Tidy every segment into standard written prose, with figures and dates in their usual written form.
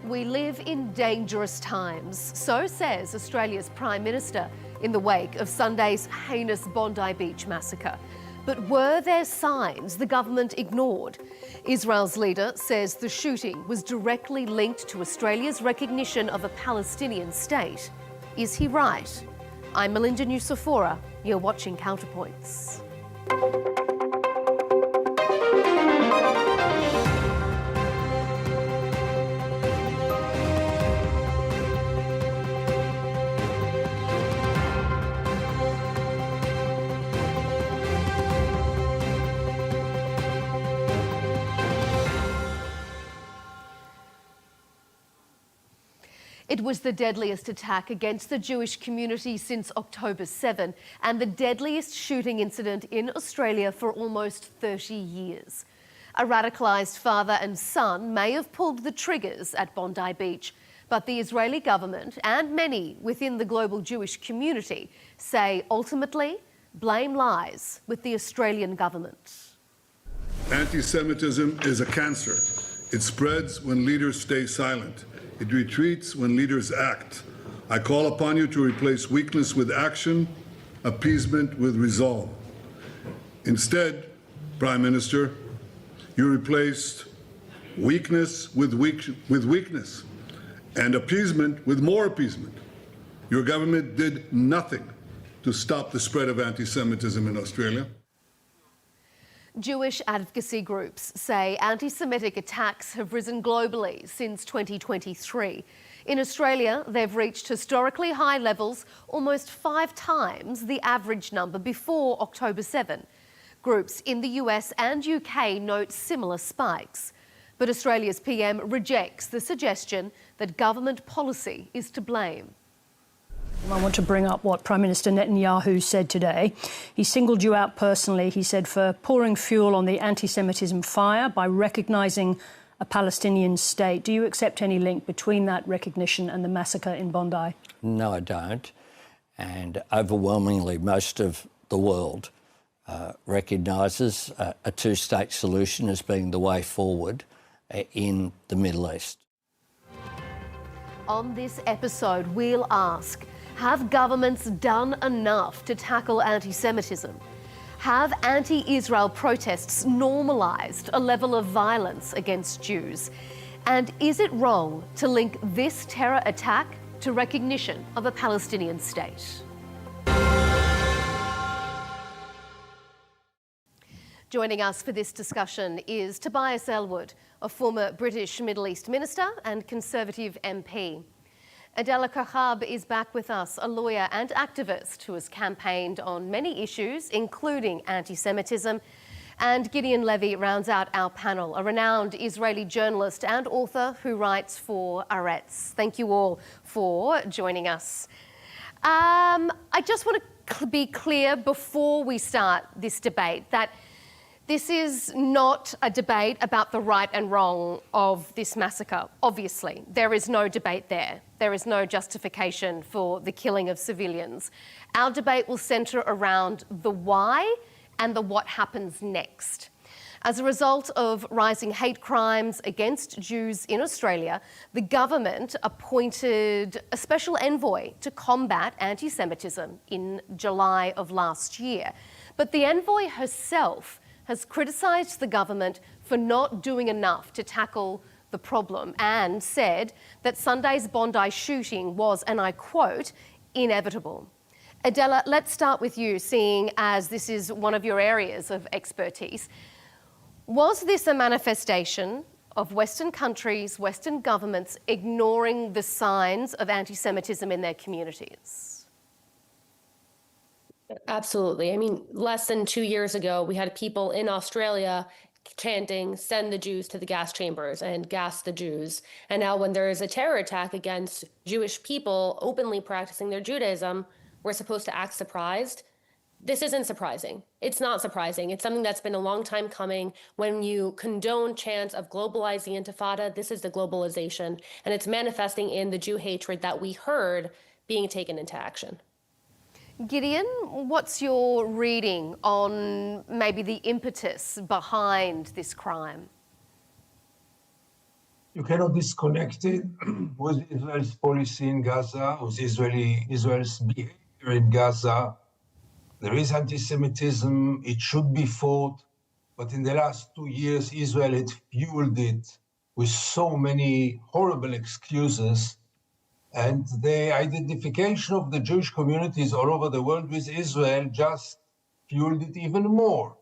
We live in dangerous times, so says Australia's Prime Minister in the wake of Sunday's heinous Bondi Beach massacre. But were there signs the government ignored? Israel's leader says the shooting was directly linked to Australia's recognition of a Palestinian state. Is he right? I'm Melinda Nusafora. You're watching Counterpoints. It was the deadliest attack against the Jewish community since October 7 and the deadliest shooting incident in Australia for almost 30 years. A radicalised father and son may have pulled the triggers at Bondi Beach, but the Israeli government and many within the global Jewish community say ultimately blame lies with the Australian government. Anti-Semitism is a cancer. It spreads when leaders stay silent. It retreats when leaders act. I call upon you to replace weakness with action, appeasement with resolve. Instead, Prime Minister, you replaced weakness with weakness and appeasement with more appeasement. Your government did nothing to stop the spread of anti-Semitism in Australia. Jewish advocacy groups say anti-Semitic attacks have risen globally since 2023. In Australia, they've reached historically high levels, almost 5 times the average number before October 7. Groups in the US and UK note similar spikes. But Australia's PM rejects the suggestion that government policy is to blame. I want to bring up what Prime Minister Netanyahu said today. He singled you out personally, he said, for pouring fuel on the anti-Semitism fire by recognising a Palestinian state. Do you accept any link between that recognition and the massacre in Bondi? No, I don't. And overwhelmingly, most of the world recognises a two-state solution as being the way forward in the Middle East. On this episode, we'll ask, have governments done enough to tackle anti-Semitism? Have anti-Israel protests normalised a level of violence against Jews? And is it wrong to link this terror attack to recognition of a Palestinian state? Joining us for this discussion is Tobias Ellwood, a former British Middle East Minister and Conservative MP. Adela Kahab is back with us, a lawyer and activist who has campaigned on many issues, including anti-Semitism. And Gideon Levy rounds out our panel, a renowned Israeli journalist and author who writes for Haaretz. Thank you all for joining us. I just want to be clear before we start this debate that this is not a debate about the right and wrong of this massacre. Obviously, there is no debate there. There is no justification for the killing of civilians. Our debate will centre around the why and the what happens next. As a result of rising hate crimes against Jews in Australia, the government appointed a special envoy to combat anti-Semitism in July of last year. But the envoy herself has criticised the government for not doing enough to tackle the problem and said that Sunday's Bondi shooting was, and I quote, inevitable. Adela, let's start with you, seeing as this is one of your areas of expertise. Was this a manifestation of Western countries, Western governments ignoring the signs of anti-Semitism in their communities? Absolutely. I mean, less than 2 years ago, we had people in Australia chanting, send the Jews to the gas chambers and gas the Jews. And now when there is a terror attack against Jewish people openly practicing their Judaism, we're supposed to act surprised. This isn't surprising. It's not surprising. It's something that's been a long time coming. When you condone chants of globalizing Intifada, this is the globalization. And it's manifesting in the Jew hatred that we heard being taken into action. Gideon, what's your reading on maybe the impetus behind this crime? You cannot disconnect it with Israel's policy in Gaza, with Israel's behavior in Gaza. There is anti-Semitism, it should be fought, but in the last 2 years, Israel had fueled it with so many horrible excuses. And the identification of the Jewish communities all over the world with Israel just fueled it even more.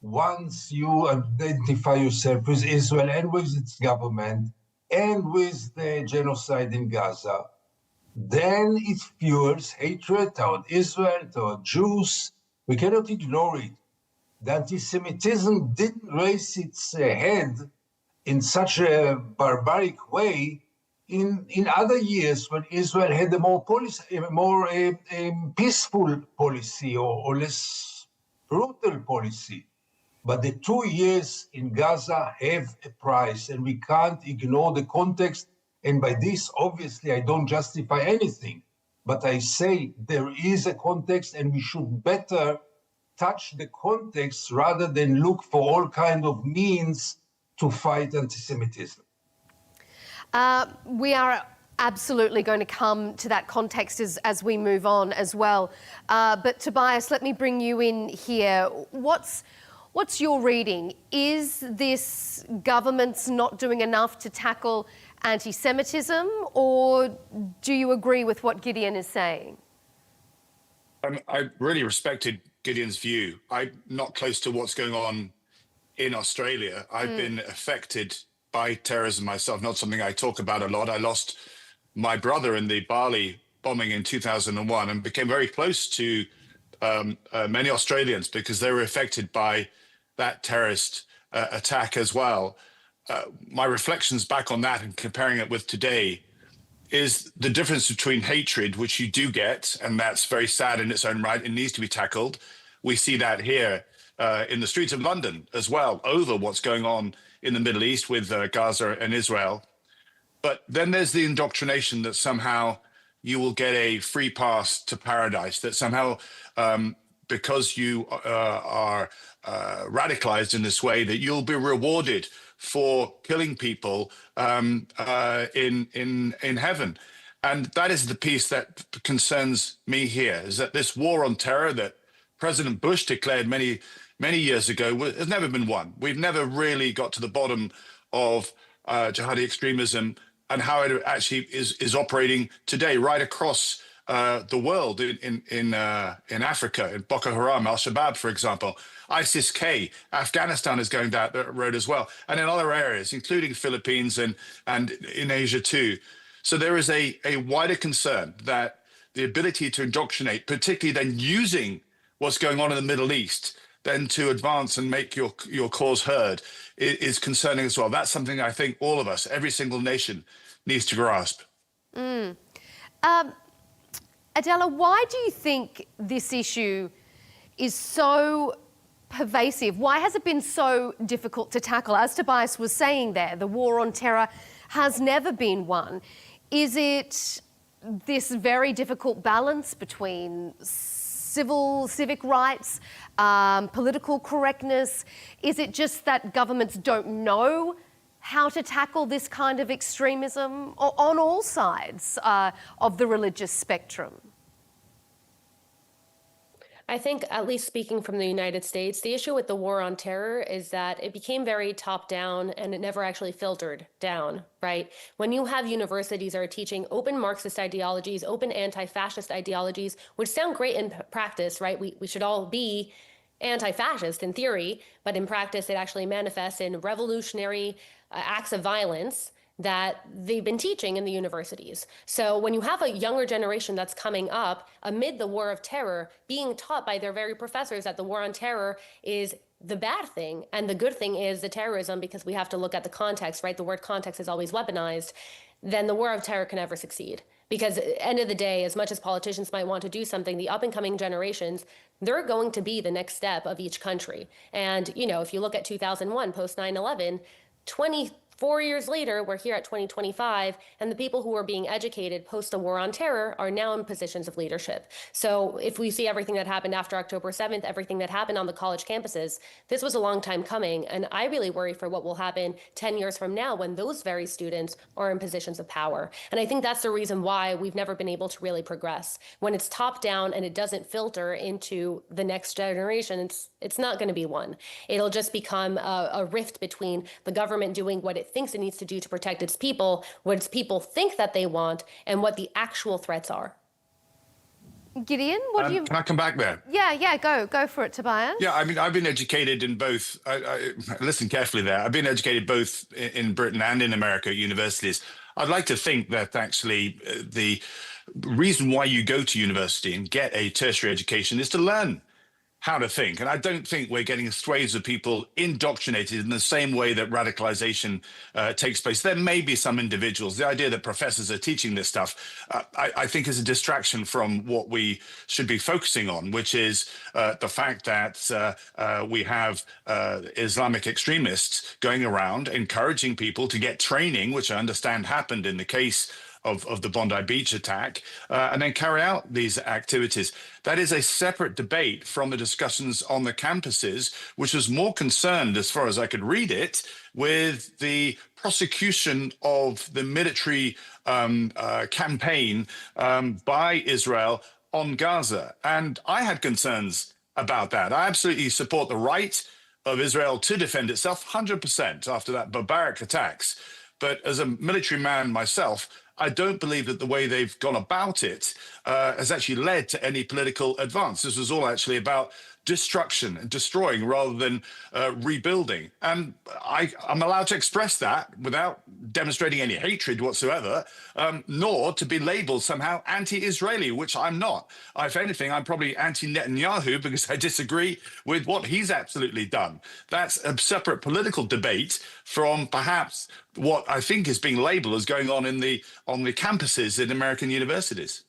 Once you identify yourself with Israel and with its government and with the genocide in Gaza, then it fuels hatred toward Israel, toward Jews. We cannot ignore it. The anti-Semitism didn't raise its head in such a barbaric way in other years when Israel had a more peaceful policy or less brutal policy. But the 2 years in Gaza have a price, and we can't ignore the context. And by this, obviously, I don't justify anything, but I say there is a context, and we should better touch the context rather than look for all kind of means to fight anti-Semitism. We are absolutely going to come to that context as we move on as well. But Tobias, let me bring you in here. What's your reading? Is this government's not doing enough to tackle anti-Semitism, or do you agree with what Gideon is saying? I really respected Gideon's view. I'm not close to what's going on in Australia. I've been affected by terrorism myself, not something I talk about a lot. I lost my brother in the Bali bombing in 2001 and became very close to many Australians because they were affected by that terrorist attack as well. My reflections back on that and comparing it with today is the difference between hatred, which you do get, and that's very sad in its own right, it needs to be tackled. We see that here in the streets of London as well, over what's going on in the Middle East with Gaza and Israel. But then there's the indoctrination that somehow you will get a free pass to paradise, that somehow because you are radicalized in this way, that you'll be rewarded for killing people in heaven. And that is the piece that concerns me here, is that this war on terror that President Bush declared many years ago has never been won. We've never really got to the bottom of jihadi extremism and how it actually is operating today right across the world in Africa, in Boko Haram, Al-Shabaab, for example. ISIS-K, Afghanistan is going down that road as well, and in other areas, including Philippines and in Asia too. So there is a wider concern that the ability to indoctrinate, particularly then using what's going on in the Middle East, then to advance and make your cause heard, is concerning as well. That's something I think all of us, every single nation, needs to grasp. Adela, why do you think this issue is so pervasive? Why has it been so difficult to tackle? As Tobias was saying there, the war on terror has never been won. Is it this very difficult balance between civic rights, political correctness? Is it just that governments don't know how to tackle this kind of extremism on all sides of the religious spectrum? I think, at least speaking from the United States, the issue with the war on terror is that it became very top-down and it never actually filtered down, right? When you have universities that are teaching open Marxist ideologies, open anti-fascist ideologies, which sound great in practice, right? We should all be anti-fascist in theory, but in practice it actually manifests in revolutionary acts of violence that they've been teaching in the universities. So when you have a younger generation that's coming up amid the war of terror, being taught by their very professors that the war on terror is the bad thing and the good thing is the terrorism, because we have to look at the context, right? The word context is always weaponized. Then the war of terror can never succeed. Because at the end of the day, as much as politicians might want to do something, the up and coming generations, they're going to be the next step of each country. And, you know, if you look at 2001, post 9/11, 20 4 years later, we're here at 2025, and the people who are being educated post the war on terror are now in positions of leadership. So if we see everything that happened after October 7th, everything that happened on the college campuses, this was a long time coming. And I really worry for what will happen 10 years from now when those very students are in positions of power. And I think that's the reason why we've never been able to really progress. When it's top down and it doesn't filter into the next generation, it's not going to be one. It'll just become a rift between the government doing what it thinks it needs to do to protect its people, what its people think that they want, and what the actual threats are. Gideon, what do you... Can I come back there? Yeah, go for it, Tobias. Yeah, I mean, I've been educated in both, listen carefully there, I've been educated both in Britain and in America at universities. I'd like to think that actually the reason why you go to university and get a tertiary education is to learn how to think. And I don't think we're getting swathes of people indoctrinated in the same way that radicalization takes place. There may be some individuals. The idea that professors are teaching this stuff, I think is a distraction from what we should be focusing on, which is the fact that we have Islamic extremists going around encouraging people to get training, which I understand happened in the case of the Bondi Beach attack, and then carry out these activities. That is a separate debate from the discussions on the campuses, which was more concerned, as far as I could read it, with the prosecution of the military campaign by Israel on Gaza. And I had concerns about that. I absolutely support the right of Israel to defend itself 100% after that barbaric attacks. But as a military man myself, I don't believe that the way they've gone about it has actually led to any political advance. This was all actually about destruction and destroying rather than rebuilding. And I'm allowed to express that without demonstrating any hatred whatsoever, nor to be labeled somehow anti-Israeli, which I'm not. If anything, I'm probably anti-Netanyahu because I disagree with what he's absolutely done. That's a separate political debate from perhaps what I think is being labeled as going on in the campuses in American universities.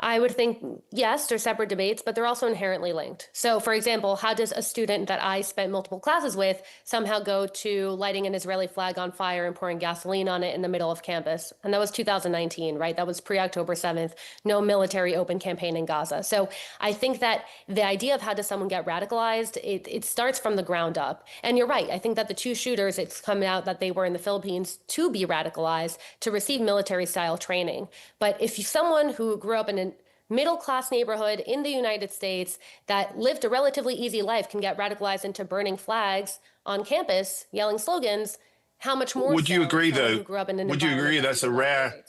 I would think, yes, they're separate debates, but they're also inherently linked. So, for example, how does a student that I spent multiple classes with somehow go to lighting an Israeli flag on fire and pouring gasoline on it in the middle of campus? And that was 2019, right? That was pre-October 7th, no military open campaign in Gaza. So I think that the idea of how does someone get radicalized, it starts from the ground up. And you're right. I think that the two shooters, it's come out that they were in the Philippines to be radicalized, to receive military-style training. But if someone who grew up in an middle-class neighborhood in the United States that lived a relatively easy life can get radicalized into burning flags on campus, yelling slogans, how much more would you agree, though? Would you agree that's a rare?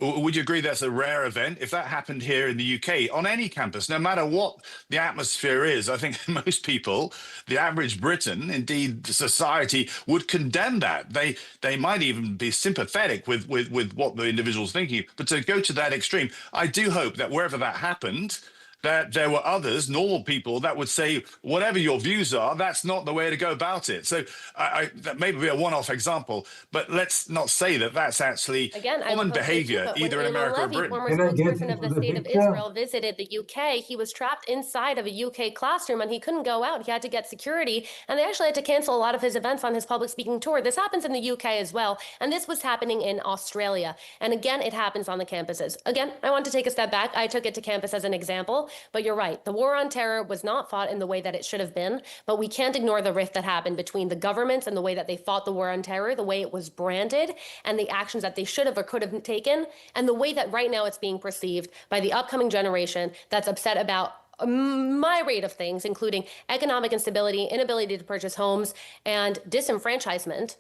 Would you agree that's a rare event? If that happened here in the UK, on any campus, no matter what the atmosphere is, I think most people, the average Briton, indeed society, would condemn that. They might even be sympathetic with what the individual's thinking. But to go to that extreme, I do hope that wherever that happened, that there were others, normal people, that would say, whatever your views are, that's not the way to go about it. So that may be a one-off example, but let's not say that that's actually common behavior, either in America or Britain. Former spokesperson of the State of Israel visited the UK. He was trapped inside of a UK classroom and he couldn't go out. He had to get security, and they actually had to cancel a lot of his events on his public speaking tour. This happens in the UK as well, and this was happening in Australia. And again, it happens on the campuses. Again, I want to take a step back. I took it to campus as an example. But you're right. The war on terror was not fought in the way that it should have been. But we can't ignore the rift that happened between the governments and the way that they fought the war on terror, the way it was branded, and the actions that they should have or could have taken, and the way that right now it's being perceived by the upcoming generation that's upset about a myriad of things, including economic instability, inability to purchase homes, and disenfranchisement,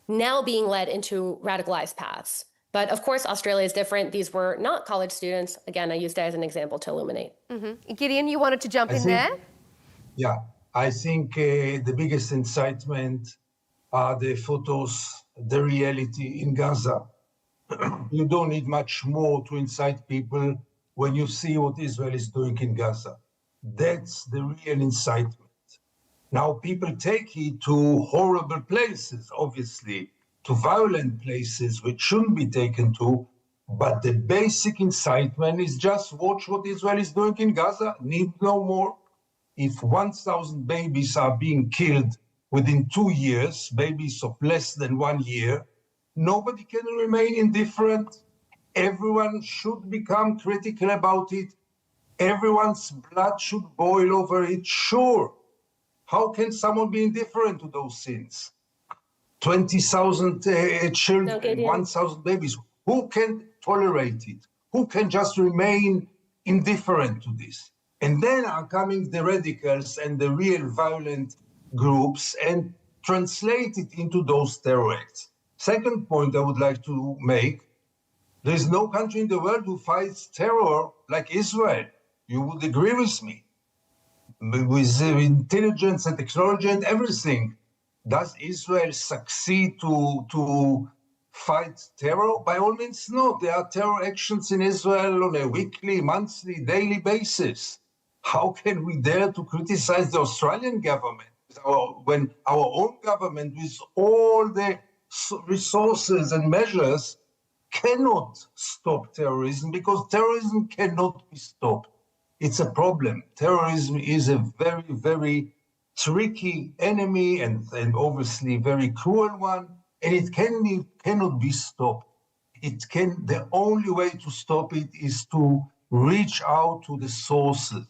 now being led into radicalized paths. But of course, Australia is different. These were not college students. Again, I used that as an example to illuminate. Gideon, you wanted to jump in there? Yeah, I think the biggest incitement are the photos, the reality in Gaza. You don't need much more to incite people when you see what Israel is doing in Gaza. That's the real incitement. Now, people take it to horrible places, obviously, to violent places which shouldn't be taken to, but the basic incitement is just watch what Israel is doing in Gaza, need no more. If 1,000 babies are being killed within 2 years, babies of less than 1 year, nobody can remain indifferent. Everyone should become critical about it. Everyone's blood should boil over it. Sure. How can someone be indifferent to those sins? 20,000 children, 1,000 babies. Who can tolerate it? Who can just remain indifferent to this? And then are coming the radicals and the real violent groups and translate it into those terror acts. Second point I would like to make, there is no country in the world who fights terror like Israel. You would agree with me. With intelligence and technology and everything, does Israel succeed to fight terror? By all means, no. There are terror actions in Israel on a weekly, monthly, daily basis. How can we dare to criticize the Australian government when our own government, with all the resources and measures, cannot stop terrorism, because terrorism cannot be stopped? It's a problem. Terrorism is a very, very tricky enemy and obviously very cruel one, and it cannot be stopped. The only way to stop it is to reach out to the sources.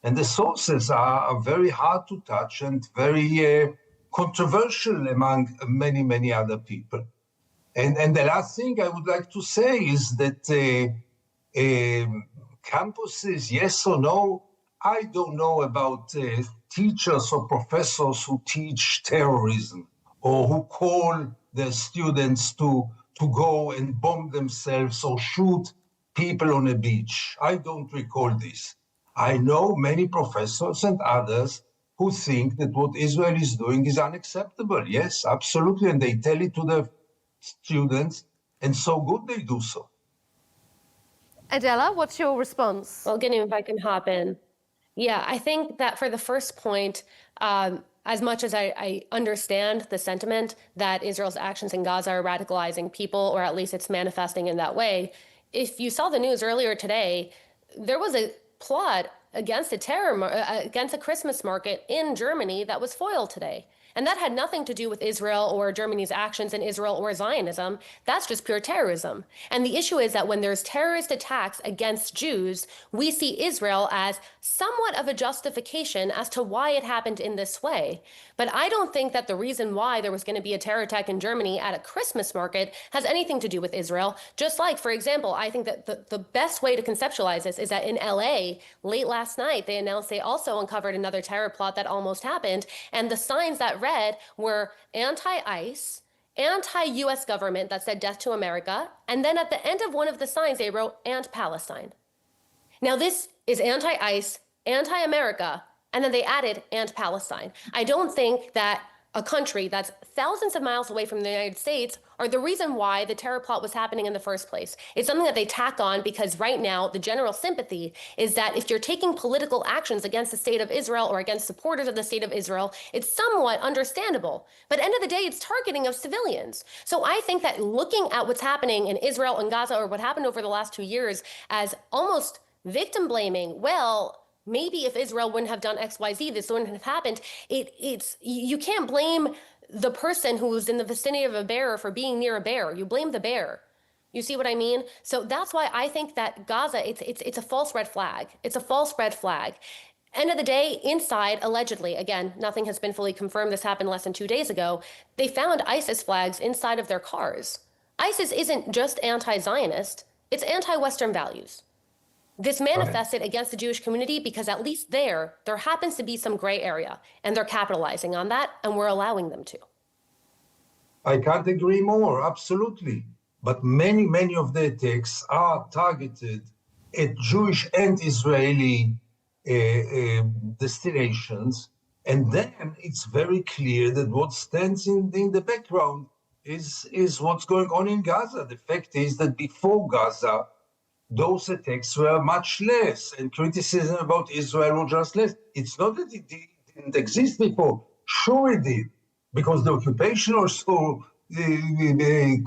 And the sources are very hard to touch and very controversial among many, many other people. And the last thing I would like to say is that campuses, yes or no, I don't know about teachers or professors who teach terrorism or who call their students to go and bomb themselves or shoot people on a beach. I don't recall this. I know many professors and others who think that what Israel is doing is unacceptable. Yes, absolutely. And they tell it to their students, and so good they do so. Adela, what's your response? Well, Gideon, if I can hop in. Yeah, I think that for the first point, as much as I understand the sentiment that Israel's actions in Gaza are radicalizing people, or at least it's manifesting in that way, if you saw the news earlier today, there was a plot against a Christmas market in Germany that was foiled today. And that had nothing to do with Israel or Germany's actions in Israel or Zionism. That's just pure terrorism. And the issue is that when there's terrorist attacks against Jews, we see Israel as somewhat of a justification as to why it happened in this way. But I don't think that the reason why there was going to be a terror attack in Germany at a Christmas market has anything to do with Israel. Just like, for example, I think that the best way to conceptualize this is that in LA, late last night, they announced they also uncovered another terror plot that almost happened. And the signs that read were anti-ICE, anti-US government that said death to America. And then at the end of one of the signs, they wrote "and-Palestine." Now this is anti-ICE, anti-America, and then they added "and-Palestine." I don't think that a country that's thousands of miles away from the United States are the reason why the terror plot was happening in the first place. It's something that they tack on because right now the general sympathy is that if you're taking political actions against the state of Israel or against supporters of the state of Israel, it's somewhat understandable. But at the end of the day, it's targeting of civilians. So I think that looking at what's happening in Israel and Gaza, or what happened over the last 2 years, as almost victim blaming, well, maybe if Israel wouldn't have done XYZ, this wouldn't have happened. You can't blame the person who's in the vicinity of a bear for being near a bear. You blame the bear. You see what I mean? So that's why I think that Gaza, it's a false red flag. It's a false red flag. End of the day, inside, allegedly, again, nothing has been fully confirmed. This happened less than 2 days ago. They found ISIS flags inside of their cars. ISIS isn't just anti-Zionist. It's anti-Western values. This manifested against the Jewish community because at least there happens to be some gray area, and they're capitalizing on that, and we're allowing them to. I can't agree more, absolutely. But many, many of the attacks are targeted at Jewish and Israeli destinations. And then it's very clear that what stands in the background is what's going on in Gaza. The fact is that before Gaza, those attacks were much less, and criticism about Israel was just less. It's not that it didn't exist before. Sure it did, because the occupation also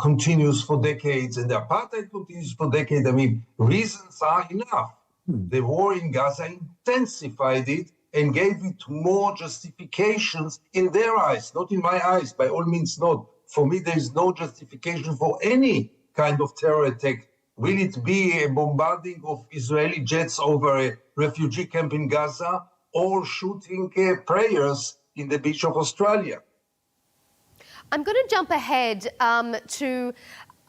continues for decades, and the apartheid continues for decades. I mean, reasons are enough. The war in Gaza intensified it, and gave it more justifications in their eyes, not in my eyes, by all means not. For me, there is no justification for any kind of terror attack. Will it be a bombarding of Israeli jets over a refugee camp in Gaza or shooting prayers in the beach of Australia? I'm going to jump ahead to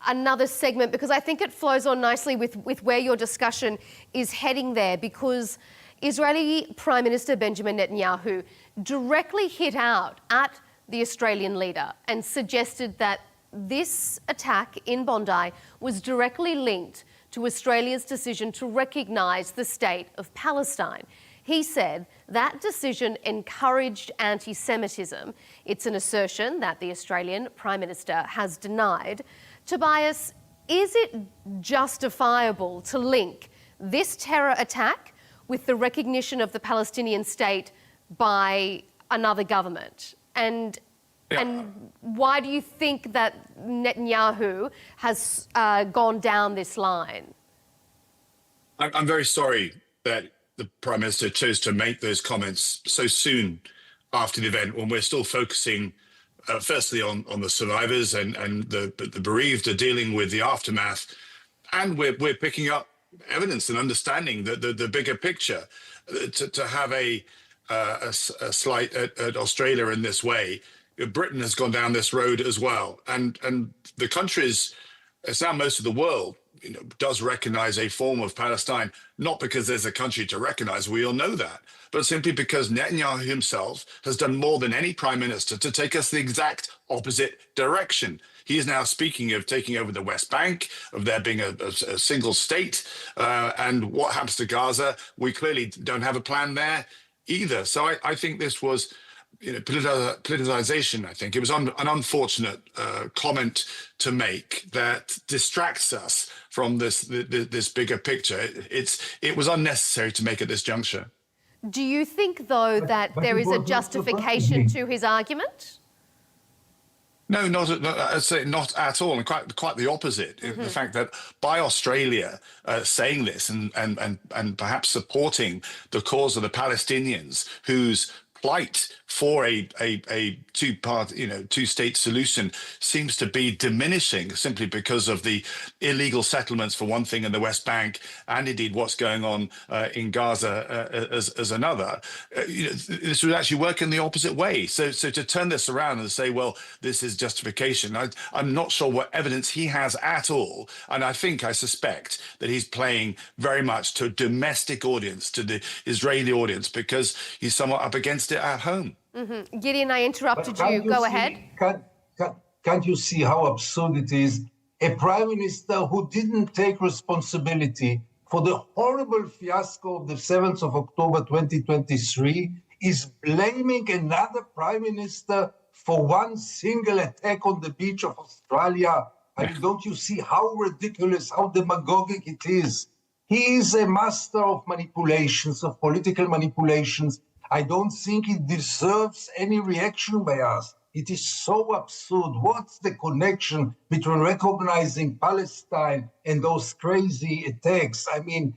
another segment because I think it flows on nicely with where your discussion is heading there, because Israeli Prime Minister Benjamin Netanyahu directly hit out at the Australian leader and suggested that this attack in Bondi was directly linked to Australia's decision to recognise the state of Palestine. He said that decision encouraged anti-Semitism. It's an assertion that the Australian Prime Minister has denied. Tobias, is it justifiable to link this terror attack with the recognition of the Palestinian state by another government? And why do you think that Netanyahu has gone down this line? I'm very sorry that the Prime Minister chose to make those comments so soon after the event, when we're still focusing firstly on the survivors and the bereaved are dealing with the aftermath, and we're picking up evidence and understanding the bigger picture. To have a slight at Australia in this way, Britain has gone down this road as well, and the countries, it's now most of the world, does recognize a form of Palestine, not because there's a country to recognize, we all know that, but simply because Netanyahu himself has done more than any prime minister to take us the exact opposite direction. He is now speaking of taking over the West Bank, of there being a single state, and what happens to Gaza, we clearly don't have a plan there either. So I think this was politicization. I think it was an unfortunate comment to make that distracts us from this bigger picture. It was unnecessary to make at this juncture. Do you think, though, that there is a justification to his argument? No, I'd say not at all, and quite the opposite. The fact that by Australia saying this and perhaps supporting the cause of the Palestinians, whose plight for a two-state solution seems to be diminishing simply because of the illegal settlements for one thing in the West Bank, and indeed what's going on in Gaza as another. This would actually work in the opposite way. So to turn this around and say, well, this is justification, I'm not sure what evidence he has at all. And I suspect that he's playing very much to a domestic audience, to the Israeli audience, because he's somewhat up against it at home. Gideon, I interrupted you. Go ahead. Can't you see how absurd it is? A prime minister who didn't take responsibility for the horrible fiasco of the 7th of October 2023 is blaming another prime minister for one single attack on the beach of Australia. I mean, don't you see how ridiculous, how demagogic it is? He is a master of manipulations, of political manipulations. I don't think it deserves any reaction by us. It is so absurd. What's the connection between recognizing Palestine and those crazy attacks? I mean,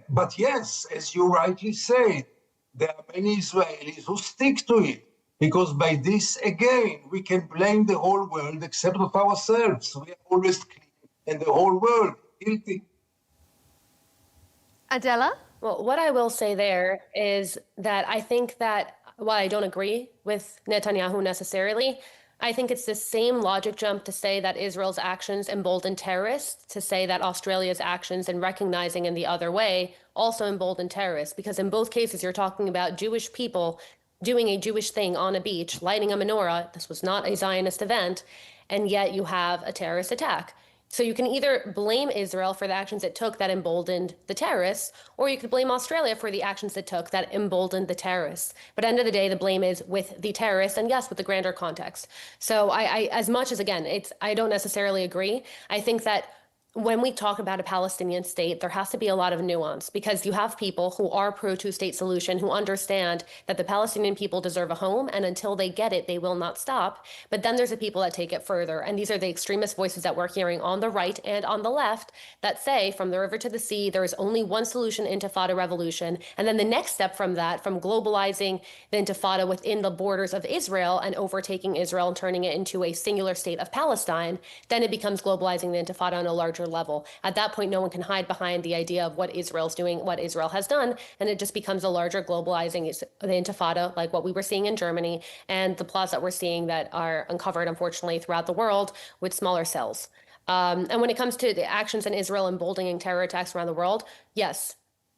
but yes, as you rightly say, there are many Israelis who stick to it, because by this, again, we can blame the whole world except of ourselves. We are always clean and the whole world guilty. Adela? Well, what I will say there is that I think that while I don't agree with Netanyahu necessarily, I think it's the same logic jump to say that Israel's actions embolden terrorists, to say that Australia's actions in recognizing in the other way also embolden terrorists, because in both cases you're talking about Jewish people doing a Jewish thing on a beach, lighting a menorah. This was not a Zionist event, and yet you have a terrorist attack. So you can either blame Israel for the actions it took that emboldened the terrorists, or you could blame Australia for the actions it took that emboldened the terrorists. But at the end of the day, the blame is with the terrorists, and yes, with the grander context. So I as much as, again, I don't necessarily agree. I think that when we talk about a Palestinian state, there has to be a lot of nuance, because you have people who are pro two-state solution, who understand that the Palestinian people deserve a home, and until they get it, they will not stop. But then there's the people that take it further, and these are the extremist voices that we're hearing on the right and on the left that say, from the river to the sea, there is only one solution, intifada revolution. And then the next step from that, from globalizing the intifada within the borders of Israel and overtaking Israel and turning it into a singular state of Palestine, then it becomes globalizing the intifada on a larger level. At that point, no one can hide behind the idea of what Israel's doing, what Israel has done, and it just becomes a larger globalizing the intifada, like what we were seeing in Germany, and the plots that we're seeing that are uncovered, unfortunately, throughout the world with smaller cells. And when it comes to the actions in Israel emboldening terror attacks around the world, yes,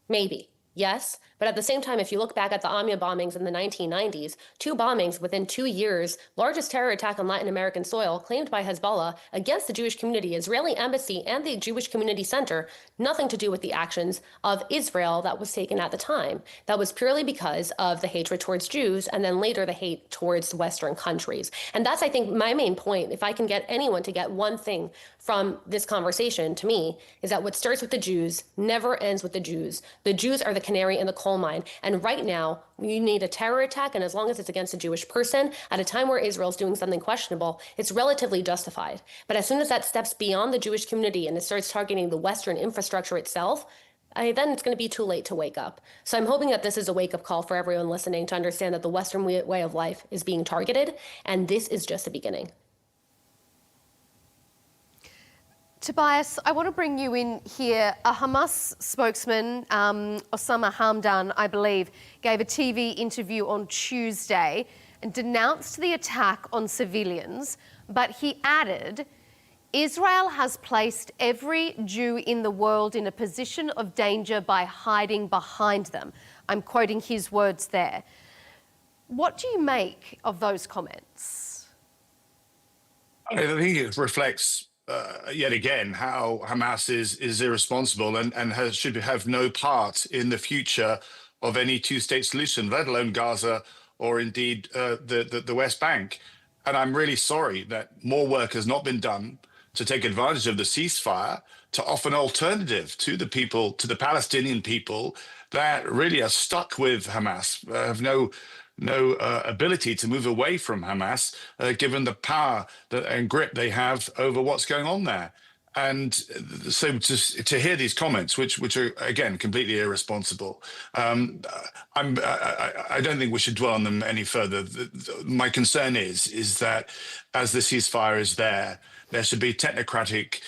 maybe. Yes, but at the same time, if you look back at the Amia bombings in the 1990s, 2 bombings within 2 years, largest terror attack on Latin American soil, claimed by Hezbollah against the Jewish community, Israeli embassy, and the Jewish Community Center, nothing to do with the actions of Israel that was taken at the time. That was purely because of the hatred towards Jews, and then later the hate towards Western countries. And that's, I think, my main point. If I can get anyone to get one thing from this conversation, to me, is that what starts with the Jews never ends with the Jews. The Jews are the canary in the coal mine. And right now, you need a terror attack, and as long as it's against a Jewish person, at a time where Israel's doing something questionable, it's relatively justified. But as soon as that steps beyond the Jewish community and it starts targeting the Western infrastructure itself, then it's going to be too late to wake up. So I'm hoping that this is a wake-up call for everyone listening to understand that the Western way of life is being targeted, and this is just the beginning. Tobias, I want to bring you in here. A Hamas spokesman, Osama Hamdan, I believe, gave a TV interview on Tuesday and denounced the attack on civilians, but he added, Israel has placed every Jew in the world in a position of danger by hiding behind them. I'm quoting his words there. What do you make of those comments? I think it reflects yet again how Hamas is irresponsible and should have no part in the future of any two-state solution, let alone Gaza or indeed the West Bank. And I'm really sorry that more work has not been done to take advantage of the ceasefire to offer an alternative to the people, to the Palestinian people that really are stuck with Hamas, have no ability to move away from Hamas, given the power and grip they have over what's going on there. And so to hear these comments, which are, again, completely irresponsible, I don't think we should dwell on them any further. My concern is that as the ceasefire is there should be technocratic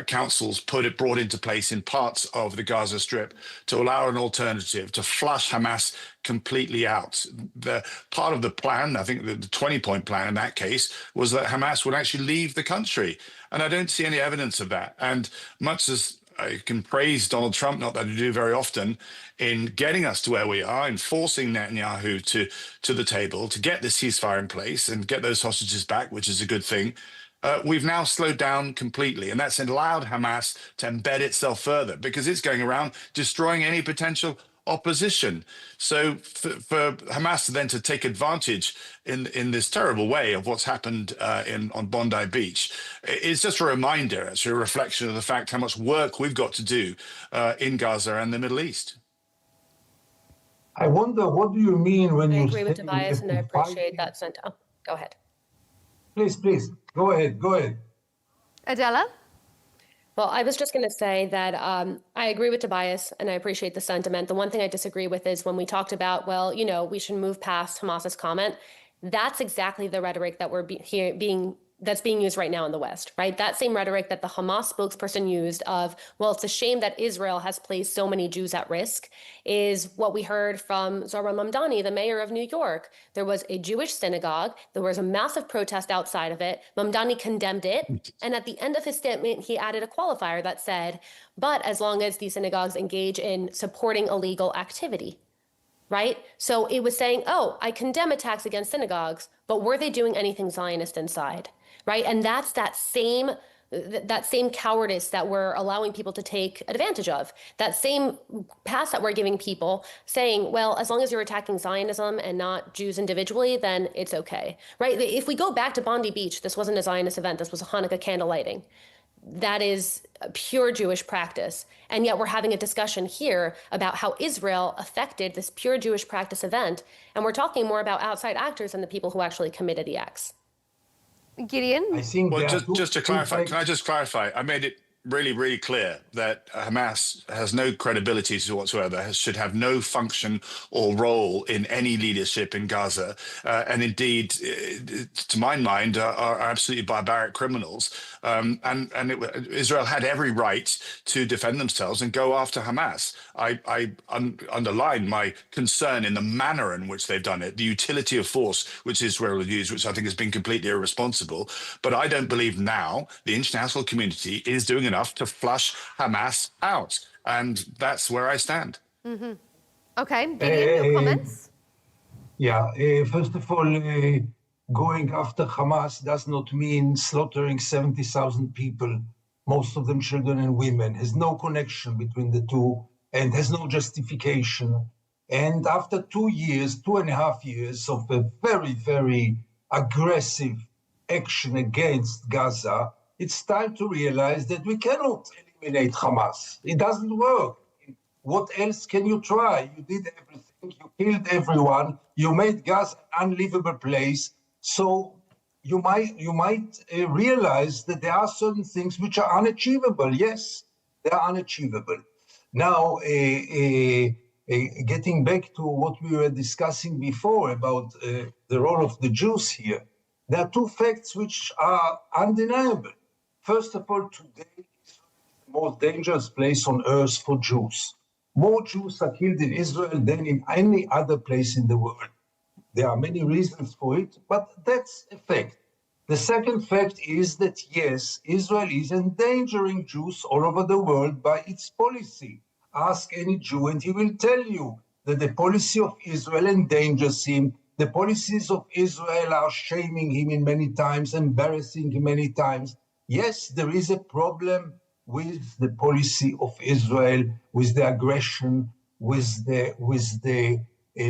councils brought into place in parts of the Gaza Strip to allow an alternative, to flush Hamas completely out. The part of the plan, I think the 20-point plan in that case, was that Hamas would actually leave the country. And I don't see any evidence of that. And much as I can praise Donald Trump, not that I do very often, in getting us to where we are, in forcing Netanyahu to the table, to get the ceasefire in place and get those hostages back, which is a good thing, we've now slowed down completely, and that's allowed Hamas to embed itself further because it's going around destroying any potential opposition. So for Hamas then to take advantage in this terrible way of what's happened on Bondi Beach is just a reminder, actually a reflection of the fact how much work we've got to do in Gaza and the Middle East. I wonder, what do you mean when you agree with Tobias, and I appreciate that sentiment. Go ahead. Please, go ahead. Adela? Well, I was just going to say that I agree with Tobias, and I appreciate the sentiment. The one thing I disagree with is when we talked about, well, we should move past Hamas's comment. That's exactly the rhetoric that that's being used right now in the West, right? That same rhetoric that the Hamas spokesperson used of, well, it's a shame that Israel has placed so many Jews at risk, is what we heard from Zohran Mamdani, the mayor of New York. There was a Jewish synagogue. There was a massive protest outside of it. Mamdani condemned it. And at the end of his statement, he added a qualifier that said, but as long as these synagogues engage in supporting illegal activity. Right? So it was saying, oh, I condemn attacks against synagogues, but were they doing anything Zionist inside? Right? And that's that same cowardice that we're allowing people to take advantage of. That same pass that we're giving people saying, well, as long as you're attacking Zionism and not Jews individually, then it's okay. Right? If we go back to Bondi Beach, this wasn't a Zionist event. This was a Hanukkah candle lighting. that is a pure Jewish practice. And yet we're having a discussion here about how Israel affected this pure Jewish practice event. And we're talking more about outside actors than the people who actually committed the acts. Gideon? I think Well, there are just to clarify, facts. can I just clarify? I made it really, really clear that Hamas has no credibility whatsoever, should have no function or role in any leadership in Gaza, and indeed, to my mind, are absolutely barbaric criminals. Israel had every right to defend themselves and go after Hamas. I underline my concern in the manner in which they've done it, the utility of force which Israel has used, which I think has been completely irresponsible. But I don't believe now the international community is doing enough to flush Hamas out. And that's where I stand. Mm-hmm. Okay, Gideon, your comments? Yeah, first of all, going after Hamas does not mean slaughtering 70,000 people, most of them children and women. Has no connection between the two and has no justification. And after 2.5 years of a very, very aggressive action against Gaza, it's time to realize that we cannot eliminate Hamas. It doesn't work. What else can you try? You did everything. You killed everyone. You made Gaza an unlivable place. So you might realize that there are certain things which are unachievable. Yes, they are unachievable. Now, getting back to what we were discussing before about the role of the Jews here, there are two facts which are undeniable. First of all, today is the most dangerous place on earth for Jews. More Jews are killed in Israel than in any other place in the world. There are many reasons for it, but that's a fact. The second fact is that, yes, Israel is endangering Jews all over the world by its policy. Ask any Jew and he will tell you that the policy of Israel endangers him. The policies of Israel are shaming him in many times, embarrassing him many times. Yes, there is a problem with the policy of Israel, with the aggression, with the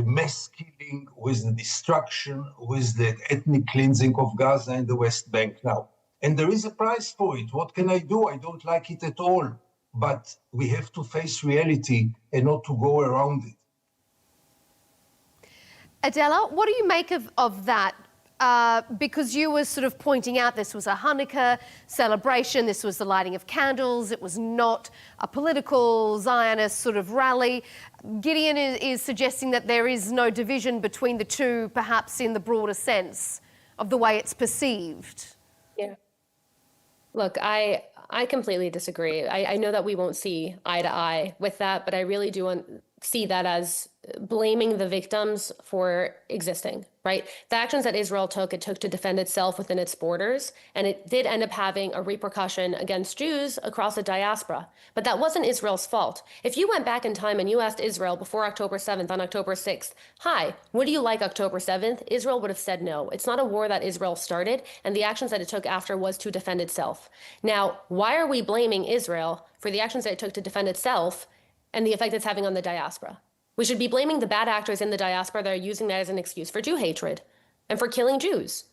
mass killing, with the destruction, with the ethnic cleansing of Gaza and the West Bank now. And there is a price for it. What can I do? I don't like it at all. But we have to face reality and not to go around it. Adela, what do you make of that? Because you were sort of pointing out this was a Hanukkah celebration, this was the lighting of candles, it was not a political Zionist sort of rally. Gideon is suggesting that there is no division between the two, perhaps in the broader sense of the way it's perceived. Yeah. Look, I completely disagree. I know that we won't see eye to eye with that, but I really do see that as blaming the victims for existing, right? The actions that Israel took, it took to defend itself within its borders, and it did end up having a repercussion against Jews across the diaspora. But that wasn't Israel's fault. If you went back in time and you asked Israel before October 7th, on October 6th, hi, would you like October 7th? Israel would have said no. It's not a war that Israel started, and the actions that it took after was to defend itself. Now, why are we blaming Israel for the actions that it took to defend itself and the effect it's having on the diaspora? We should be blaming the bad actors in the diaspora that are using that as an excuse for Jew hatred and for killing Jews.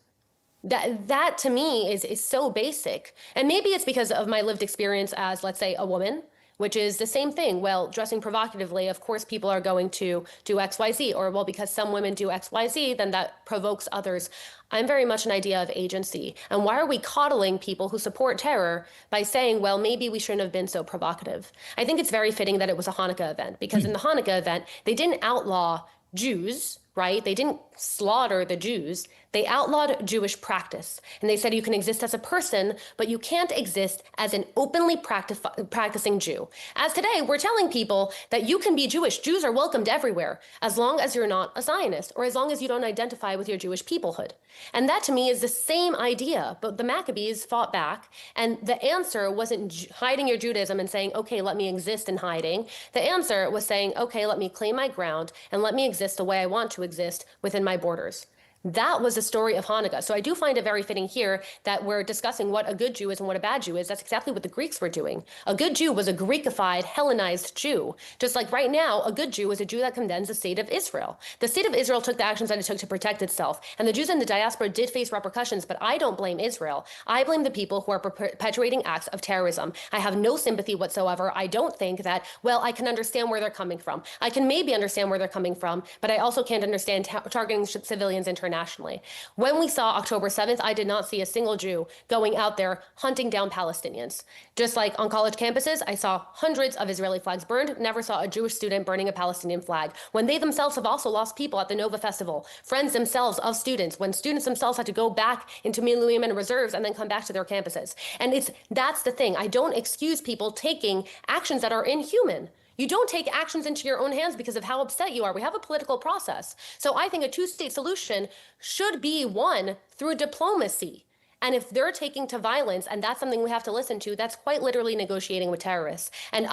That to me is so basic. And maybe it's because of my lived experience as, let's say, a woman, which is the same thing. Well, dressing provocatively, of course, people are going to do X, Y, Z, or well, because some women do X, Y, Z, then that provokes others. I'm very much an idea of agency. And why are we coddling people who support terror by saying, well, maybe we shouldn't have been so provocative? I think it's very fitting that it was a Hanukkah event, because in the Hanukkah event, they didn't outlaw Jews, right? They didn't slaughter the Jews. They outlawed Jewish practice. And they said you can exist as a person, but you can't exist as an openly practicing Jew. As today, we're telling people that you can be Jewish. Jews are welcomed everywhere, as long as you're not a Zionist, or as long as you don't identify with your Jewish peoplehood. And that to me is the same idea, but the Maccabees fought back, and the answer wasn't hiding your Judaism and saying, okay, let me exist in hiding. The answer was saying, okay, let me claim my ground and let me exist the way I want to exist within my borders. That was the story of Hanukkah. So I do find it very fitting here that we're discussing what a good Jew is and what a bad Jew is. That's exactly what the Greeks were doing. A good Jew was a Greekified, Hellenized Jew. Just like right now, a good Jew is a Jew that condemns the state of Israel. The state of Israel took the actions that it took to protect itself. And the Jews in the diaspora did face repercussions, but I don't blame Israel. I blame the people who are perpetuating acts of terrorism. I have no sympathy whatsoever. I don't think that, well, I can understand where they're coming from. I can maybe understand where they're coming from, but I also can't understand targeting civilians internationally. When we saw October 7th, I did not see a single Jew going out there hunting down Palestinians. Just like on college campuses, I saw hundreds of Israeli flags burned, never saw a Jewish student burning a Palestinian flag. When they themselves have also lost people at the Nova Festival, friends themselves of students, when students themselves had to go back into Miluim and reserves and then come back to their campuses. And that's the thing. I don't excuse people taking actions that are inhuman. You don't take actions into your own hands because of how upset you are. We have a political process. So I think a two-state solution should be won through diplomacy. And if they're taking to violence, and that's something we have to listen to, that's quite literally negotiating with terrorists. And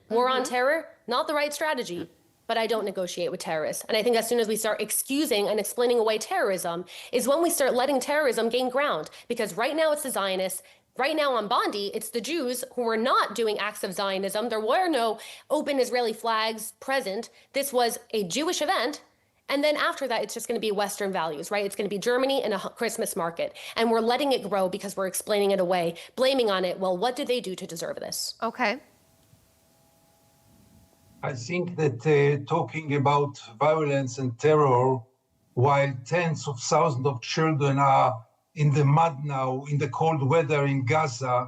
war on terror, not the right strategy, but I don't negotiate with terrorists. And I think as soon as we start excusing and explaining away terrorism is when we start letting terrorism gain ground. Because right now it's the Zionists. Right now on Bondi, it's the Jews who were not doing acts of Zionism. There were no open Israeli flags present. This was a Jewish event. And then after that, it's just going to be Western values, right? It's going to be Germany and a Christmas market. And we're letting it grow because we're explaining it away, blaming on it. Well, what did they do to deserve this? Okay. I think that talking about violence and terror, while tens of thousands of children are in the mud now, in the cold weather in Gaza,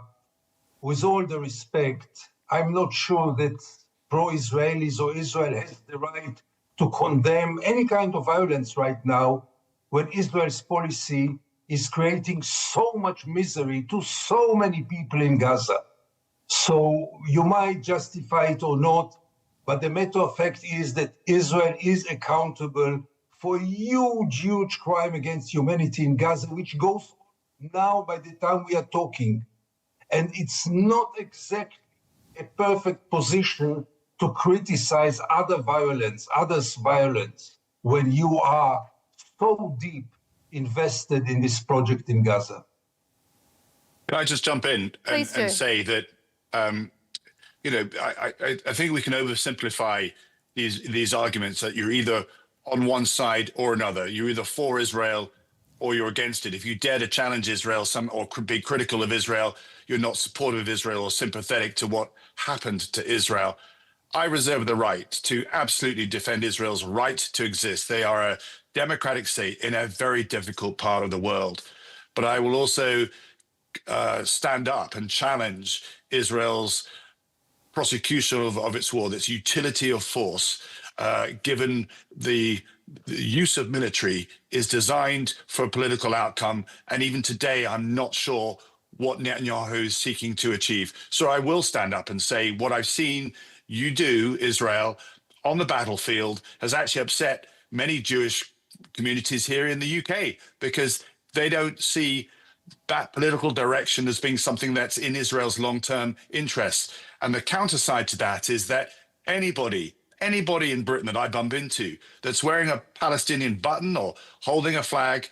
with all the respect, I'm not sure that pro-Israelis or Israel has the right to condemn any kind of violence right now when Israel's policy is creating so much misery to so many people in Gaza. So you might justify it or not, but the matter of fact is that Israel is accountable for huge crime against humanity in Gaza, which goes now by the time we are talking. And it's not exactly a perfect position to criticize others' violence, when you are so deep invested in this project in Gaza. Can I just jump in and say that, I think we can oversimplify these arguments that you're either on one side or another. You're either for Israel or you're against it. If you dare to challenge Israel or be critical of Israel, you're not supportive of Israel or sympathetic to what happened to Israel. I reserve the right to absolutely defend Israel's right to exist. They are a democratic state in a very difficult part of the world. But I will also stand up and challenge Israel's prosecution of its war, its utility of force, given the use of military is designed for a political outcome. And even today, I'm not sure what Netanyahu is seeking to achieve. So I will stand up and say what I've seen you do, Israel, on the battlefield has actually upset many Jewish communities here in the UK because they don't see that political direction as being something that's in Israel's long-term interests. And the counter side to that is that anybody in Britain that I bump into that's wearing a Palestinian button or holding a flag,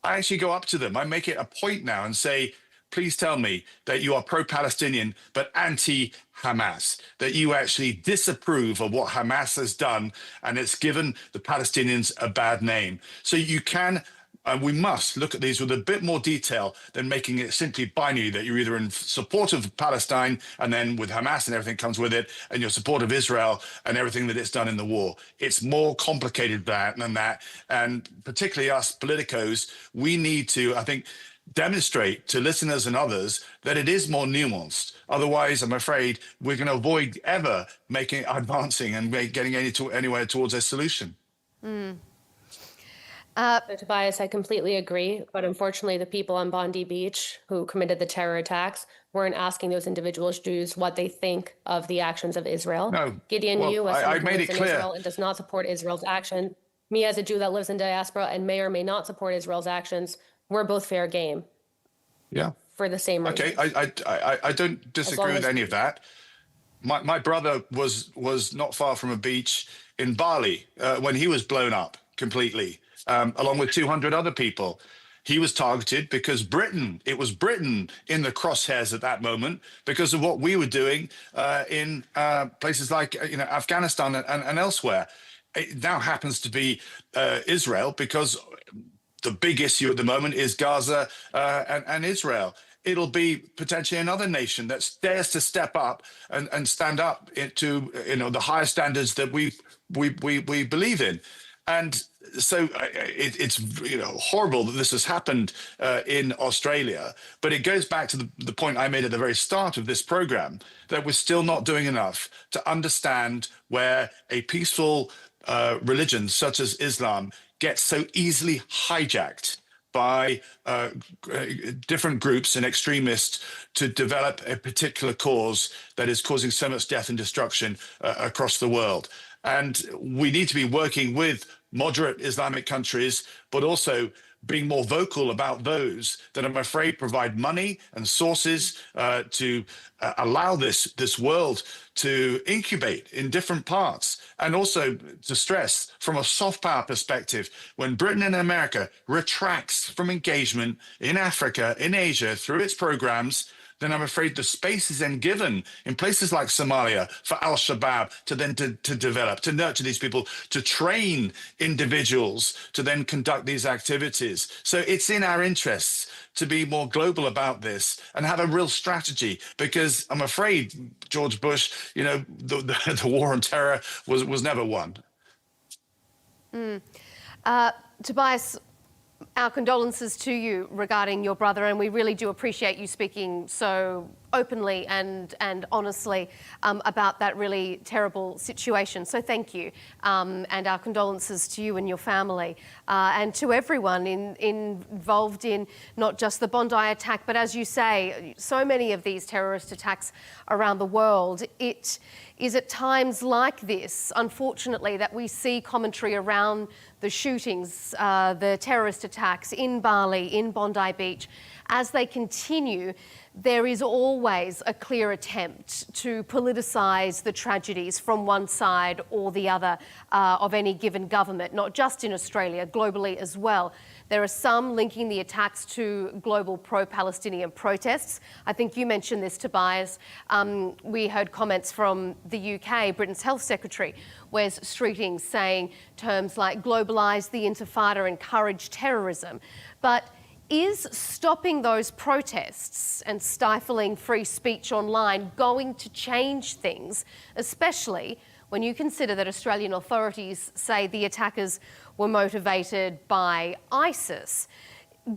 I actually go up to them. I make it a point now and say, please tell me that you are pro-Palestinian but anti-Hamas, that you actually disapprove of what Hamas has done and it's given the Palestinians a bad name. So you can, and we must look at these with a bit more detail than making it simply binary, that you're either in support of Palestine and then with Hamas and everything comes with it, and you're support of Israel and everything that it's done in the war. It's more complicated than that. And particularly us politicos, we need to, I think, demonstrate to listeners and others that it is more nuanced. Otherwise, I'm afraid we're going to avoid ever advancing and getting anywhere towards a solution. Tobias, I completely agree. But unfortunately, the people on Bondi Beach who committed the terror attacks weren't asking those individual Jews what they think of the actions of Israel. No, Gideon, well, as someone I who made lives it in clear. Israel and does not support Israel's action, me as a Jew that lives in diaspora and may or may not support Israel's actions, we're both fair game. Yeah. For the same reason. Okay, I don't disagree with any of that. My brother was not far from a beach in Bali when he was blown up completely. along with 200 other people. He was targeted because it was Britain in the crosshairs at that moment because of what we were doing in places like Afghanistan and elsewhere. It now happens to be Israel because the big issue at the moment is Gaza and Israel. It'll be potentially another nation that dares to step up and stand up to the higher standards that we believe in. And so it's horrible that this has happened in Australia, but it goes back to the point I made at the very start of this program, that we're still not doing enough to understand where a peaceful religion such as Islam gets so easily hijacked by different groups and extremists to develop a particular cause that is causing so much death and destruction across the world. And we need to be working with moderate Islamic countries, but also being more vocal about those that I'm afraid provide money and sources to allow this world to incubate in different parts. And also to stress from a soft power perspective, when Britain and America retracts from engagement in Africa, in Asia, through its programs, then I'm afraid the space is then given in places like Somalia for Al-Shabaab to then to develop, to nurture these people, to train individuals to then conduct these activities. So it's in our interests to be more global about this and have a real strategy, because I'm afraid, George Bush, the war on terror was never won. Tobias, our condolences to you regarding your brother, and we really do appreciate you speaking so openly and honestly about that really terrible situation. So thank you, and our condolences to you and your family, and to everyone involved in not just the Bondi attack, but as you say, so many of these terrorist attacks around the world. It is at times like this, unfortunately, that we see commentary around the shootings, the terrorist attacks in Bali, in Bondi Beach. As they continue, there is always a clear attempt to politicise the tragedies from one side or the other of any given government, not just in Australia, globally as well. There are some linking the attacks to global pro-Palestinian protests. I think you mentioned this, Tobias. We heard comments from the UK, Britain's Health Secretary, Wes Streeting, saying terms like globalise the intifada, encourage terrorism. But is stopping those protests and stifling free speech online going to change things, especially when you consider that Australian authorities say the attackers were motivated by ISIS?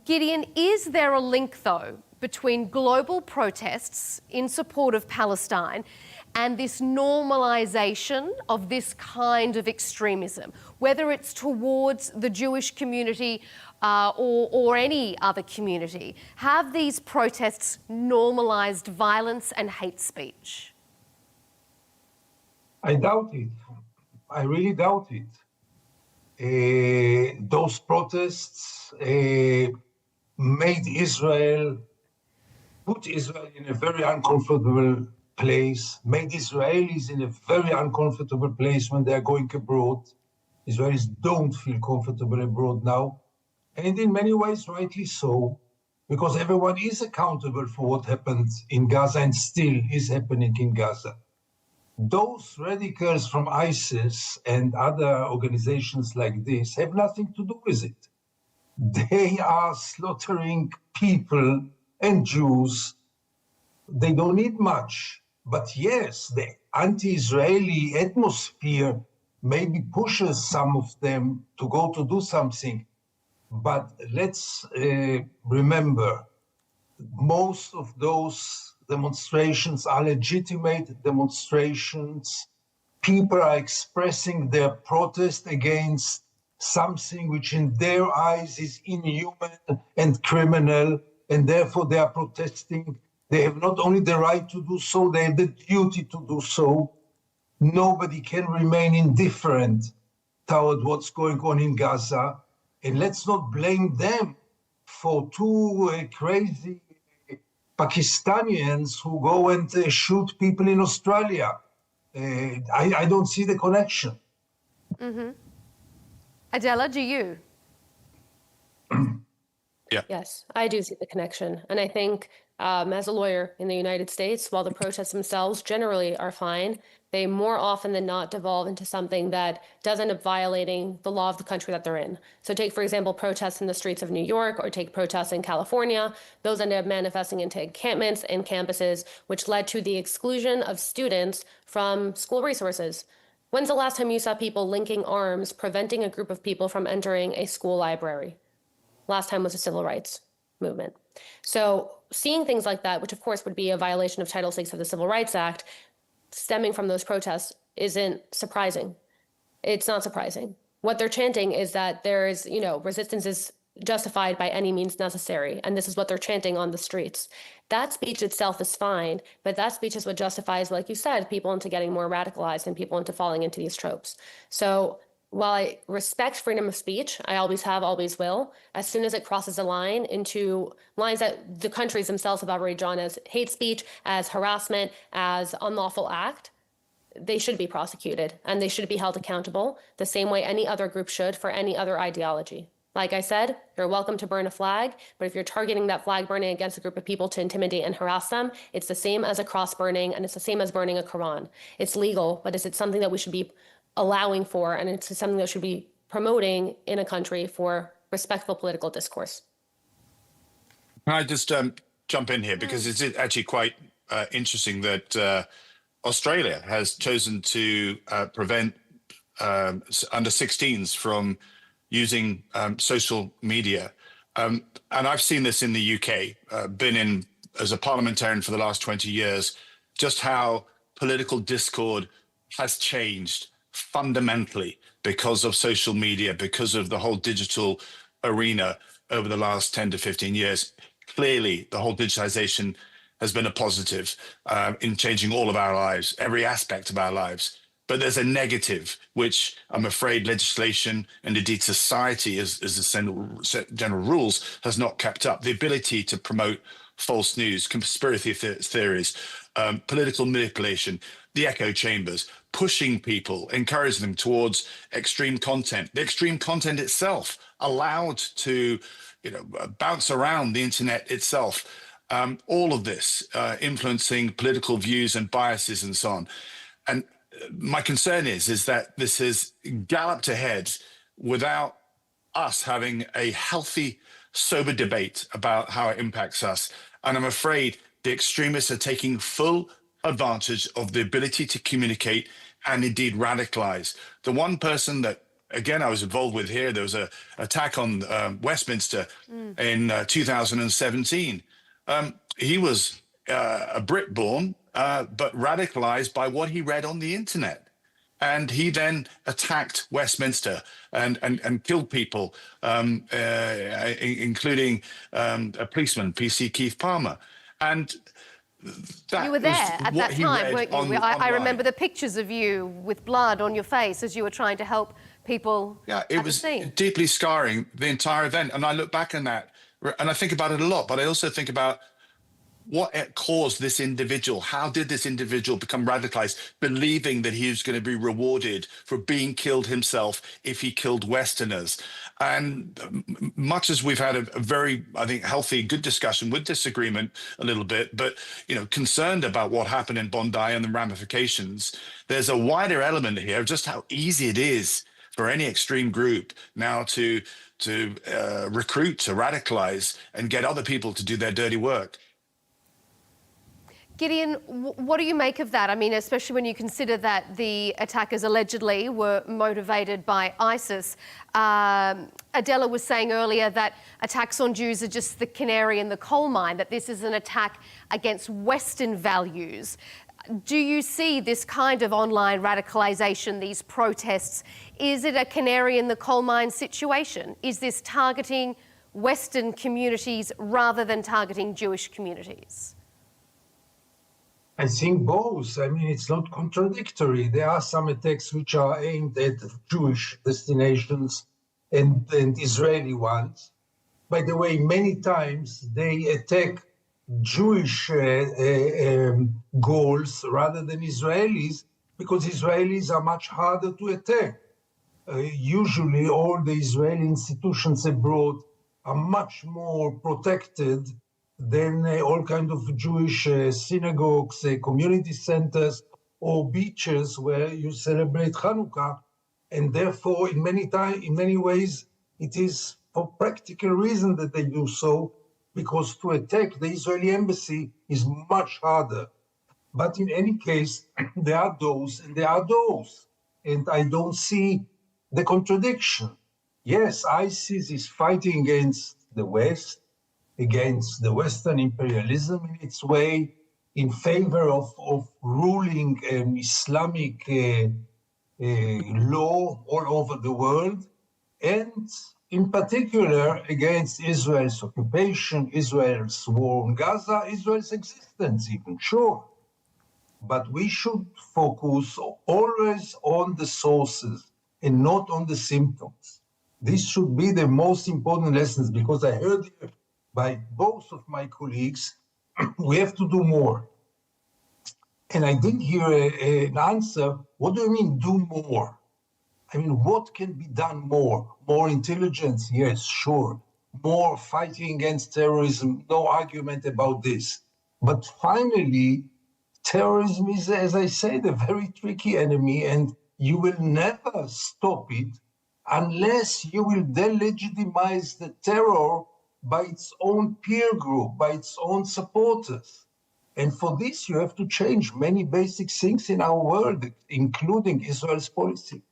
Gideon, is there a link, though, between global protests in support of Palestine and this normalisation of this kind of extremism, whether it's towards the Jewish community or any other community? Have these protests normalised violence and hate speech? I doubt it. I really doubt it. Those protests put Israel in a very uncomfortable place, made Israelis in a very uncomfortable place when they're going abroad. Israelis don't feel comfortable abroad now. And in many ways, rightly so, because everyone is accountable for what happened in Gaza and still is happening in Gaza. Those radicals from ISIS and other organizations like this have nothing to do with it. They are slaughtering people and Jews. They don't need much. But yes, the anti-Israeli atmosphere maybe pushes some of them to go to do something. But let's remember, most of those demonstrations are legitimate demonstrations. People are expressing their protest against something which in their eyes is inhuman and criminal, and therefore they are protesting. They have not only the right to do so, they have the duty to do so. Nobody can remain indifferent toward what's going on in Gaza. And let's not blame them for two crazy Pakistanians who go and shoot people in Australia. I don't see the connection. Adela, do you? Yeah. Yes, I do see the connection. And I think as a lawyer in the United States, while the protests themselves generally are fine, they more often than not devolve into something that does end up violating the law of the country that they're in. So take, for example, protests in the streets of New York, or take protests in California. Those ended up manifesting into encampments and campuses, which led to the exclusion of students from school resources. When's the last time you saw people linking arms, preventing a group of people from entering a school library? Last time was the civil rights movement. So seeing things like that, which of course would be a violation of Title VI of the Civil Rights Act, stemming from those protests isn't surprising. It's not surprising. What they're chanting is that there is, resistance is justified by any means necessary. And this is what they're chanting on the streets. That speech itself is fine, but that speech is what justifies, like you said, people into getting more radicalized and people into falling into these tropes. So while I respect freedom of speech, I always have, always will, as soon as it crosses a line into lines that the countries themselves have already drawn as hate speech, as harassment, as unlawful act, they should be prosecuted and they should be held accountable the same way any other group should for any other ideology. Like I said, you're welcome to burn a flag, but if you're targeting that flag burning against a group of people to intimidate and harass them, it's the same as a cross burning and it's the same as burning a Quran. It's legal, but is it something that we should be allowing for, and it's something that should be promoting in a country for respectful political discourse? Can I just jump in here, because it's actually quite interesting that Australia has chosen to prevent under 16s from using social media. And I've seen this in the UK, been in as a parliamentarian for the last 20 years, just how political discord has changed fundamentally because of social media, because of the whole digital arena over the last 10 to 15 years. Clearly, the whole digitization has been a positive in changing all of our lives, every aspect of our lives. But there's a negative, which I'm afraid legislation and indeed society, as the general rules, has not kept up. The ability to promote false news, conspiracy theories, political manipulation, the echo chambers, pushing people, encouraging them towards extreme content. The extreme content itself allowed to, bounce around the internet itself. All of this influencing political views and biases and so on. And my concern is that this has galloped ahead without us having a healthy, sober debate about how it impacts us. And I'm afraid the extremists are taking full advantage of the ability to communicate and indeed radicalize. The one person that, again, I was involved with here, there was an attack on Westminster in 2017. He was a Brit born, but radicalized by what he read on the internet. And he then attacked Westminster and killed people, including a policeman, PC Keith Palmer. And you were there at that time, weren't you? I remember the pictures of you with blood on your face as you were trying to help people. Yeah, it was deeply scarring, the entire event. And I look back on that and I think about it a lot, but I also think about what caused this individual. How did this individual become radicalized, believing that he was going to be rewarded for being killed himself if he killed Westerners? And much as we've had a very, I think, healthy, good discussion with disagreement a little bit, but, concerned about what happened in Bondi and the ramifications, there's a wider element here of just how easy it is for any extreme group now to recruit, to radicalize, and get other people to do their dirty work. Gideon, what do you make of that? I mean, especially when you consider that the attackers allegedly were motivated by ISIS. Adela was saying earlier that attacks on Jews are just the canary in the coal mine, that this is an attack against Western values. Do you see this kind of online radicalization, these protests? Is it a canary in the coal mine situation? Is this targeting Western communities rather than targeting Jewish communities? I think both. I mean, it's not contradictory. There are some attacks which are aimed at Jewish destinations and Israeli ones. By the way, many times they attack Jewish goals rather than Israelis, because Israelis are much harder to attack. Usually all the Israeli institutions abroad are much more protected than all kinds of Jewish synagogues, community centers, or beaches where you celebrate Hanukkah. And therefore, in many ways, it is for practical reason that they do so, because to attack the Israeli embassy is much harder. But in any case, there are those and there are those. And I don't see the contradiction. Yes, ISIS is fighting against the West, against the Western imperialism in its way, in favor of ruling an Islamic law all over the world, and in particular against Israel's occupation, Israel's war on Gaza, Israel's existence even, sure. But we should focus always on the sources and not on the symptoms. This should be the most important lessons, because I heard by both of my colleagues, we have to do more. And I didn't hear an answer. What do you mean, do more? I mean, what can be done more? More intelligence? Yes, sure. More fighting against terrorism? No argument about this. But finally, terrorism is, as I said, a very tricky enemy, and you will never stop it unless you will delegitimize the terror by its own peer group, by its own supporters. And for this, you have to change many basic things in our world, including Israel's policy.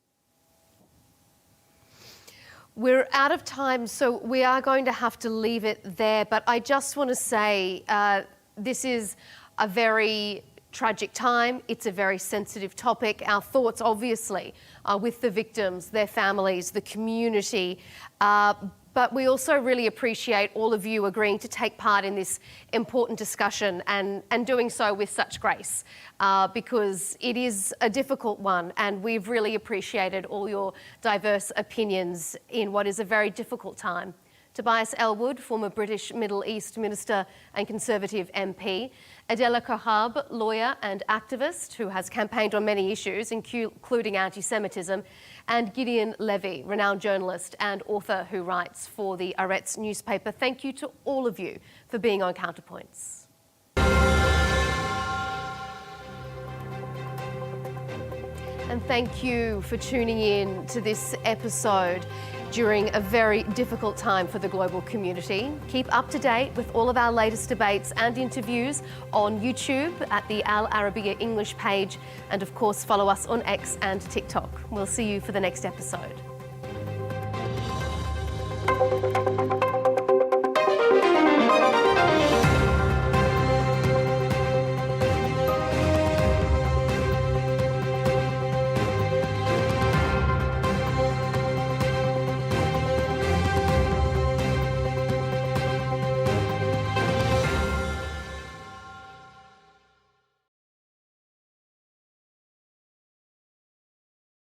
We're out of time, so we are going to have to leave it there. But I just want to say this is a very tragic time. It's a very sensitive topic. Our thoughts, obviously, are with the victims, their families, the community. But we also really appreciate all of you agreeing to take part in this important discussion and doing so with such grace, because it is a difficult one, and we've really appreciated all your diverse opinions in what is a very difficult time. Tobias Ellwood, former British Middle East Minister and Conservative MP, Adela Kohab, lawyer and activist who has campaigned on many issues, including anti-Semitism, and Gideon Levy, renowned journalist and author who writes for the Haaretz newspaper. Thank you to all of you for being on Counterpoints. And thank you for tuning in to this episode during a very difficult time for the global community. Keep up to date with all of our latest debates and interviews on YouTube at the Al Arabiya English page, and of course follow us on X and TikTok. We'll see you for the next episode.